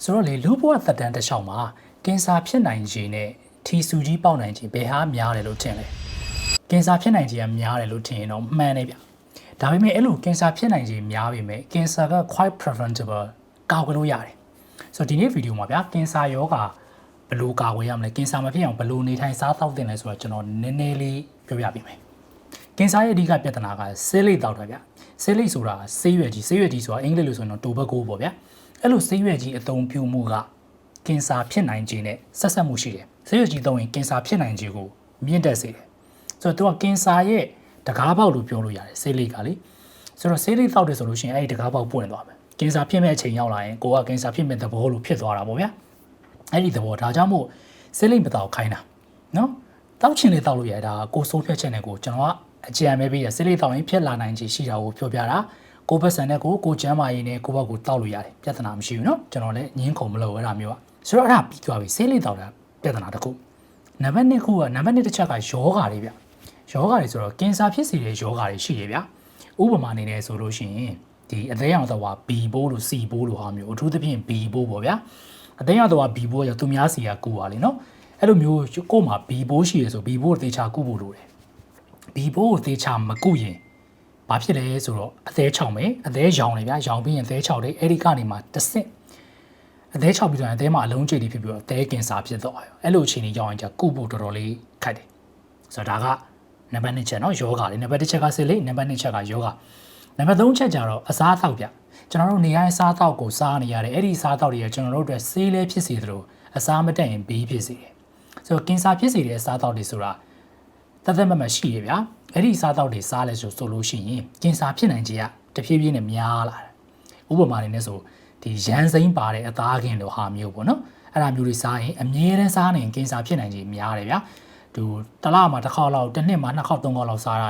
ဆိုတော့လေလူဘဝသက်တမ်းတစ်လျှောက်မှာကင်ဆာဖြစ်နိုင်ခြင်းနဲ့ထီဆူကြီးပေါက်နိုင်ခြင်းဘယ်ဟာများတယ်လို့ထင်လဲကင်ဆာဖြစ်နိုင်ခြင်းကများတယ်လို့ထင်ရင်တော့မှန်တယ်ဗျဒါပေမဲ့အဲ့လိုကင်ဆာဖြစ်နိုင်ခြင်းများပေမဲ့ကင်ဆာက quite preventable ကာကွယ်လို့ရတယ်ဆိုတော့ဒီနေ့ဗီဒီယိုမှာဗျကင်ဆာရောဂါဘယ်လိုကာကွယ်ရမလဲကင်ဆာမဖြစ်အောင်ဘယ်လိုနေထိုင်စားသောက်သင့်လဲဆိုတော့ကျွန်တော်နည်းနည်းလေးပြောပြပေးမယ်ကင်ဆာရဲ့အဓိကပြဿနာကဆေးလိပ်တောက်တာဗျဆေးလိပ်ဆိုတာဆေးရွက်ကြီးဆိုတာအင်္ဂလိပ်လိုဆိုရင်တော့တိုဘက်ကိုပေါ့ဗျအဲ့လိုဆေးရွက်ကြီးအသုံးပြုမှုကကင်ဆာဖြစ်နိုင်ခြင်းနဲ့ဆက်ဆက်မှုရှိတယ်ဆေးရွက်ကြီးသုံးရင်ကင်ဆာဖြစ်နိုင်ခြင်းကိုမြင့်တက်စေတယ်ဆိုတော့သူကကင်ဆာရဲ့တကားပေါက်လို့ပြောလို့ရတယ်ဆေးလိပ်ကလေဆိုတော့ဆေးလိပ်တောက်တယ်ဆိုလို့ရှိရင်အဲ့ဒီတကားပေါက်ပွင့်သွားမယ်ကင်ဆာဖြစ်မဲ့အချိန်ရောက်လာရင်ကိုကကင်ဆာဖြစ်မဲ့သဘောလို့ဖြစ်သွားတာပေါ့ဗျာအဲ့ဒီသဘောဒါကြောင့်မို့ဆေးလိပ်မတောက်ခိုင်းတာနော်တောက်ချင်လေတောက်လို့ရတာကိုစိုးဖြတ်ချက်နဲ့ကိုကျွန်တော်ကအကြံမဲပေးရဆေးလိပ်တောက်ရင်ဖြစ်လာနိုင်ခြင်းရှိတာကိုပြောပြတာကိုပတ်စံနဲ့ကိုကျမ်းမာရေးနဲ့ကိုဘက်ကိုတောက်လို့ရတယ်ပြဿနာမရှိဘူးเนาะကျွန်တော်လည်းငင်းခုံမလို့အဲ့ဒါမျိုးอ่ะဆိုတော့အဲ့ဒါပြီးသွားပြီဆေးလိပ်တောက်တာပြဿနာတစ်ခုနံပါတ်2ခုကနံပါတ်1တစ်ချက်ကယောဂါတွေဗျယောဂါတွေဆိုတော့ကင်ဆာဖြစ်စေတဲ့ယောဂါတွေရှိတယ်ဗျဥပမာအနေနဲ့ဆိုလို့ရှိရင်ဒီအသေးအောင်တော့ B ပိုးလို့ C ပိုးလို့ဟာမျိုးအထူးသဖြင့် B ပိုးပေါ့ဗျာအသေးအောင်တော့ B ပိုးရသူများစီကကူပါလေเนาะအဲ့လိုမျိုးကို့မှာ B ပိုးရှိရဆို B ပိုးကိုသေချာကူဖို့လိုတယ် B ပိုးကိုသေချာမကူရင်ဘာဖြစ်လဲဆိုတော့အသေးချောင်မယ်အသေးရောင်လေဗျာရောင်ပြီးရင်အသေးချောက်တယ်အဲ့ဒီကနေမှတစ်ဆင့်အသေးချောက်ပြီးတော့အသေးမှာအလုံးကျိတ်တွေဖြစ်ပြီးတော့အသေးကင်ဆာဖြစ်တော့အဲ့လိုအခြေအနေကြောင့်ရင်ကုဖို့တော်တော်လေးခက်တယ်ဆိုတော့ဒါကနံပါတ်2ချက်เนาะယောဂါလေနံပါတ်1ချက်ကဆေးလိပ်နံပါတ်2ချက်ကယောဂါနံပါတ်3ချက်ကျတော့အစားအသောက်ဗျကျွန်တော်တို့နေရာစားသောက်ကိုစားနေရတယ်အဲ့ဒီစားသောက်တွေကကျွန်တော်တို့အတွက်ဆေးလဲဖြစ်စေသလိုအစားမတက်ရင်ဘေးဖြစ်စေတယ်ဆိုတော့ကင်ဆာဖြစ်စေတဲ့အစားအသောက်တွေဆိုတာသက်မမရှိရဗျာအဲ့ဒီစားသောက်တွေစားလဲဆိုလို့ရှိရင်ကင်ဆာဖြစ်နိုင်ခြင်းကတဖြည်းဖြည်းနဲ့များလာတယ်ဥပမာအနေနဲ့ဆိုဒီရန်စိမ့်ပါတဲ့အသားခင်တို့ဟာမျိုးပေါ့နော်အဲ့ဒါမျိုးတွေစားရင်အမြဲတမ်းစားနေရင်ကင်ဆာဖြစ်နိုင်ခြင်းများတယ်ဗျာသူတစ်လမှာတစ်ခေါက်လောက်တစ်နှစ်မှာ2ခေါက်3ခေါက်လောက်စားတာ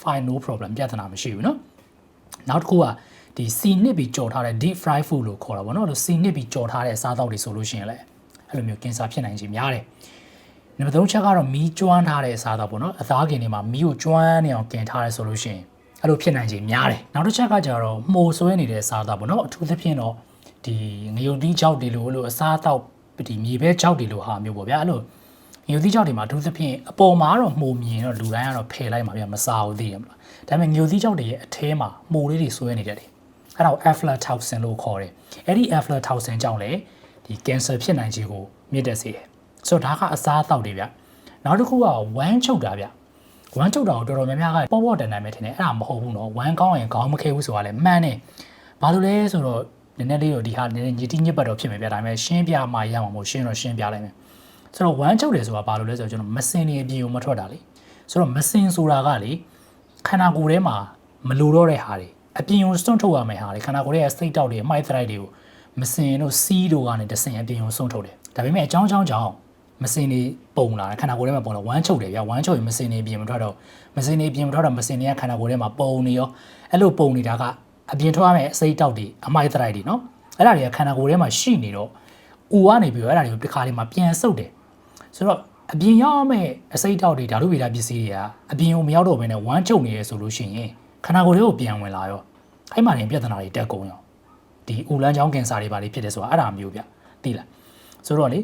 fine no problem ပြဿနာမရှိဘူးနော်နောက်တစ်ခုကဒီစီနစ်ပြီးကြော်ထားတဲ့ deep fry food လို့ခေါ်တာပေါ့နော်လို့စီနစ်ပြီးကြော်ထားတဲ့အစားအသောက်တွေဆိုလို့ရှိရင်လည်းအဲ့လိုမျိုးကင်ဆာဖြစ်နိုင်ခြင်းများတယ်နံပါတ်3ချက်ကတော့မီးကျွမ်းထားတဲ့အစားအသောက်ပေါ့နော်အသားခင်တွေမှာမီးကိုကျွမ်းနေအောင်กินထားရဲဆိုလို့ရှိရင်အဲ့လိုဖြစ်နိုင်ခြင်းများတယ်နောက်တစ်ချက်ကကြတော့မှိုဆွဲနေတဲ့အစားအသောက်ပေါ့နော်အထူးသဖြင့်တော့ဒီငရုတ်သီးကြောက်တွေလို့အစားအသောက်ဒီမြေပဲကြောက်တွေလို့ဟာမျိုးပေါ့ဗျာအဲ့လိုငရုတ်သီးကြောက်တွေမှာအထူးသဖြင့်အပေါ်မှာတော့မှိုမြင်တော့လူတိုင်းကတော့ဖယ်လိုက်မှာဗျာမစားဘူးသိရမလားဒါပေမဲ့ငရုတ်သီးကြောက်တွေရဲ့အထဲမှာမှိုလေးတွေဆွဲနေတယ်လေအဲ့ဒါကို aflatoxin လို့ခေါ်တယ်အဲ့ဒီ aflatoxin ကြောင့်လေဒီကင်ဆာဖြစ်နိုင်ခြင်းကိုမြင့်တက်စေတယ်ဆိုတော့ဒါကအစားအသောက်တွေဗျနောက်တစ်ခုကဝမ်းချုပ်တာဗျဝမ်းချုပ်တာကိုတော်တော်များများကပေါ့တန်နိုင်မယ်ထင်တယ်အဲ့ဒါမဟုတ်ဘူးနော်ဝမ်းကောင်းရင်ခေါင်းမခဲဘူးဆိုတာလည်းမှန်တယ်ဘာလို့လဲဆိုတော့နည်းနည်းလေးတော့ဒီဟာနည်းနည်းညစ်တိညစ်ပတ်တော့ဖြစ်မယ်ဗျဒါပေမဲ့ရှင်းပြမှရမှာမဟုတ်ရှင်းပြလိုက်မယ်ဆိုတော့ဝမ်းချုပ်တယ်ဆိုတာဘာလို့လဲဆိုတော့ကျွန်တော်မစင်နေအပြင်ကိုမထွက်တာလေဆိုတော့မစင်ဆိုတာကလေခန္ဓာကိုယ်ထဲမှာမလိုတော့တဲ့ဟာတွေအပြင်ကိုစွန့်ထုတ်ရမယ်ဟာတွေခန္ဓာကိုယ်ရဲ့စိတ်တောက်တွေအမိုက်သရိုက်တွေကိုမစင်တို့စီးတို့ကနေတစင်အပြင်ကိုစွန့်ထုတ်တယ်ဒါပေမဲ့အကြောင်းကြောင့်မစင်နေပုံလာခန္ဓာကိုယ်ထဲမှာပုံလာဝမ်းချုပ်တယ်ဗျာဝမ်းချုပ်ရင်မစင်နေပြင်မထွက်တော့မစင်နေပြင်မထွက်တော့မစင်နေကခန္ဓာကိုယ်ထဲမှာပုံနေရောအဲ့လိုပုံနေတာကအပြင်ထွက်ရမယ့်အစိတ်တောက်တွေအမိုက်သရိုက်တွေနော်အဲ့ဒါတွေကခန္ဓာကိုယ်ထဲမှာရှိနေတော့ဥကနေပြီးတော့အဲ့ဒါတွေကိုတစ်ခါလေးမှာပြန်ဆုပ်တယ်ဆိုတော့အပြင်ရောက်မယ့်အစိတ်တောက်တွေဓာတုဗေဒပစ္စည်းတွေကအပြင်ကိုမရောက်တော့ဘဲနဲ့ဝမ်းချုပ်နေရဆိုလို့ရှိရင်ခန္ဓာကိုယ်ထဲကိုပြန်ဝင်လာရောအဲ့မှာနေပြဿနာတွေတက်ကုန်ရောဒီဥလန်းချောင်းကင်ဆာတွေပါလိဖြစ်တယ်ဆိုတာအဲ့ဒါမျိုးဗျသိလားဆိုတော့လေ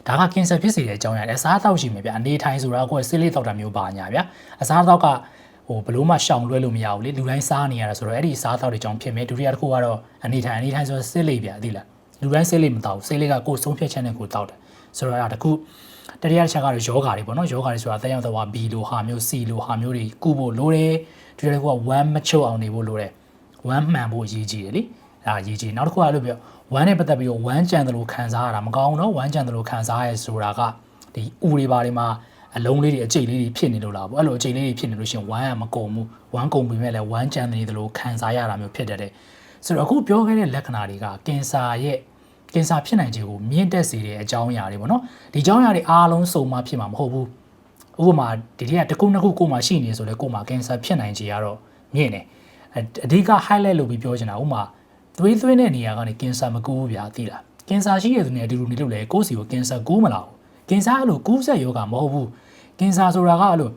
ဒါကကင်ဆာဖြစ်စေတဲ့အကြောင်းအရာလေအစားအသောက်ရှိမယ်ဗျအနေထိုင်ဆိုတာကိုဆေးလေးတောက်တာမျိုးပါညာဗျအစားအသောက်ကဘလို့မှရှောင်လွှဲလို့မရဘူးလေလူတိုင်းစားနေရတာဆိုတော့အဲ့ဒီအစားအသောက်တွေကြောင့်ဖြစ်မယ်ဒုတိယတစ်ခုကတော့အနေထိုင်ဆိုဆေးလေးဗျသိလားလူတိုင်းဆေးလေးမတောက်ဆေးလေးကကိုယ်ဆုံးဖြတ်ချက်နဲ့ကိုယ်တောက်တယ်ဆိုတော့အဲ့ဒါတစ်ခုတတိယတစ်ချက်ကတော့ယောဂါတွေပေါ့နော်ယောဂါတွေဆိုတာတက်ရောက်တော့ B လိုဟာမျိုး C လိုဟာမျိုးတွေကုဖို့လိုတယ်ဒုတိယတစ်ခုက1မချုပ်အောင်နေဖို့လိုတယ်1မှန်ဖို့အရေးကြီးတယ်လေအဲ့ဒါအရေးကြီးနောက်တစ်ခုကလို့ပြော1နဲ့ပတ်သက်ပြီးတော့1ကြံတယ်လို့ခံစားရတာမကောင်းဘူးเนาะ1ကြံတယ်လို့ခံစားရဲဆိုတာကဒီဥတွေပါတွေမှာအလုံးလေးတွေအကျိတ်လေးတွေဖြစ်နေလို့လားပေါ့အဲ့လိုအကျိတ်လေးတွေဖြစ်နေလို့ရှင်1ကမကုန်ဘူး1ကုန်ပြီမဲ့လည်း1ကြံနေတယ်လို့ခံစားရတာမျိုးဖြစ်တတ်တယ်ဆိုတော့အခုပြောခဲ့တဲ့လက္ခဏာတွေကကင်ဆာဖြစ်နိုင်ခြင်းကိုမြင့်တက်စေတဲ့အကြောင်းအရာတွေပေါ့နော်ဒီအကြောင်းအရာတွေအားလုံးစုံမှဖြစ်မှာမဟုတ်ဘူးဥပမာဒီထဲကတစ်ခုနှစ်ခုကိုမှရှိနေဆိုလဲကိုမှကင်ဆာဖြစ်နိုင်ခြင်းကတော့မြင့်တယ်အဓိက highlight လုပ်ပြီးပြောချင်တာဥပမာသွေးတဲ့နေရာကနေကင်ဆာမကူဘူးဗျာသိလားကင်ဆာရှိရတဲ့နေရာဒီလိုနေလို့လေကိုယ်စီကိုကင်ဆာကူးမလာဘူးကင်ဆာအဲ့လိုကူးဆက်ယောဂမဟုတ်ဘူးကင်ဆာဆိုတာကအဲ့လို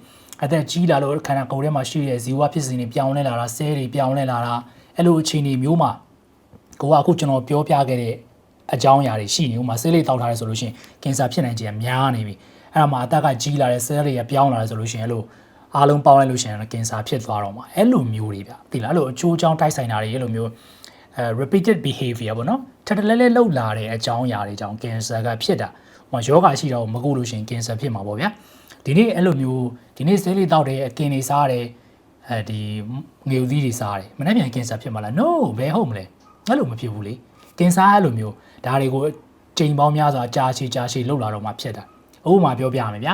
အသက်ကြီးလာလို့ခန္ဓာကိုယ်ထဲမှာရှိတဲ့ဇီဝဖြစ်စဉ်တွေပြောင်းလဲလာတာဆဲတွေပြောင်းလဲလာတာအဲ့လိုအခြေအနေမျိုးမှာကိုကအခုကျွန်တော်ပြောပြခဲ့တဲ့ အကြောင်းအရာတွေရှိနေဥမာဆေးလေးတောက်ထားရဲဆိုလို့ရှိရင်ကင်ဆာဖြစ်နိုင်ခြင်းများနေပြီအဲ့ဒါမှအသက်ကကြီးလာတဲ့ဆဲတွေကပြောင်းလာတယ်ဆိုလို့ရှိရင်အဲ့လိုအားလုံးပေါင်းလိုက်လို့ရှိရင်ကင်ဆာဖြစ်သွားတော့မှာအဲ့လိုမျိုးတွေဗျသိလားအဲ့လိုအချိုးအချောင်းတိုက်ဆိုင်တာတွေအဲ့လိုမျိုးrepeated behavior ပေါ့နော်ထပ်တလဲလဲလှုပ်လာတဲ့အကြောင်းအရာတွေကြောင့်ကင်ဆာကဖြစ်တာဟိုယောဂရှိတော့မကုလို့ရှိရင်ကင်ဆာဖြစ်မှာပေါ့ဗျာဒီနေ့အဲ့လိုမျိုးဒီနေ့ဆေးလေးတောက်တဲ့အကင်တွေစားတယ်ဒီငွေသီးတွေစားတယ်မနေ့ပြန်ကင်ဆာဖြစ်မှာလား no ဘယ်ဟုတ်မလဲအဲ့လိုမဖြစ်ဘူးလေကင်ဆာအဲ့လိုမျိုးဒါတွေကိုချိန်ပေါင်းများစွာကြာရှည်လှုပ်လာတော့မှဖြစ်တာဥပမာပြောပြရမယ်ဗျာ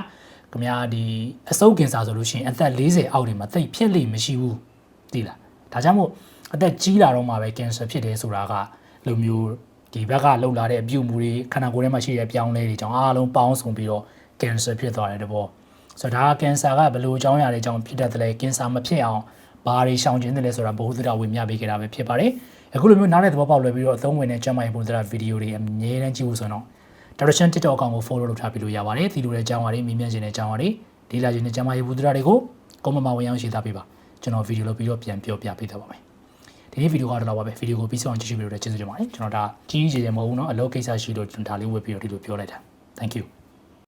ခင်ဗျာဒီအဆုပ်ကင်ဆာဆိုလို့ရှိရင်အသက်40အောက်တွေမှာသိပ်ဖြစ်လိမ့်မရှိဘူးသိလားဒါကြောင့်မို့အသက်ကြီးလာတော့မှပဲကင်ဆာဖြစ်တယ်ဆိုတာကလိုမျိုးဒီဘက်ကလှုပ်လာတဲ့အပြုအမူတွေခန္ဓာကိုယ်ထဲမှာရှိတဲ့ပြောင်းလဲတွေကြောင့်အားလုံးပေါင်းစုံပြီးတော့ကင်ဆာဖြစ်သွားတဲ့တဘောဆိုတော့ဒါကကင်ဆာကဘယ်လိုအကြောင်းအရာတွေကြောင့်ဖြစ်တတ်တယ်လဲကင်ဆာမဖြစ်အောင်ဘာတွေရှောင်ကျဉ်တယ်လဲဆိုတာဘုဟုသုတဝေမျှပေးခဲ့တာပဲဖြစ်ပါတယ်အခုလိုမျိုးနားလည်သဘောပေါက်လွယ်ပြီးတော့အသုံးဝင်တဲ့ကျမ်းမာရေးဘုဟုသုတဗီဒီယိုတွေအမြဲတမ်းကြည့်ဖို့ဆိုတော့ Direction TikTok အကောင့်ကို follow လုပ်ထားပြီးလို့ရပါတယ်ဒီလိုတဲ့အကြောင်းအရာတွေမိမြန်းခြင်းတဲ့အကြောင်းအရာတွေဒီလာခြင်းတဲ့ကျမ်းမာရေးဘုဟုသုတတွေကိုcomment မှာဝင်အောင်ရေးသားပေးပါကျွန်တော်ဗီဒီယိုလုပ်ပြီးတော့ပြန်ပြောပြပေးသွားပါမယ်ဒီနေ့ဗီဒီယိုကတော့ပါပဲဗီဒီယိုကိုပြီးဆုံးအောင်ကြည့်ရှုပြီးတော့ကျေးဇူးတင်ပါတယ်ကျွန်တော်ဒါကြီးကြီးကျယ်ကျယ်မဟုတ်ဘူးเนาะအလုပ်ကိစ္စရှိလို့ဒါလေးဝေပြီးတော့ဒီလိုပြောလိုက်တာ Thank you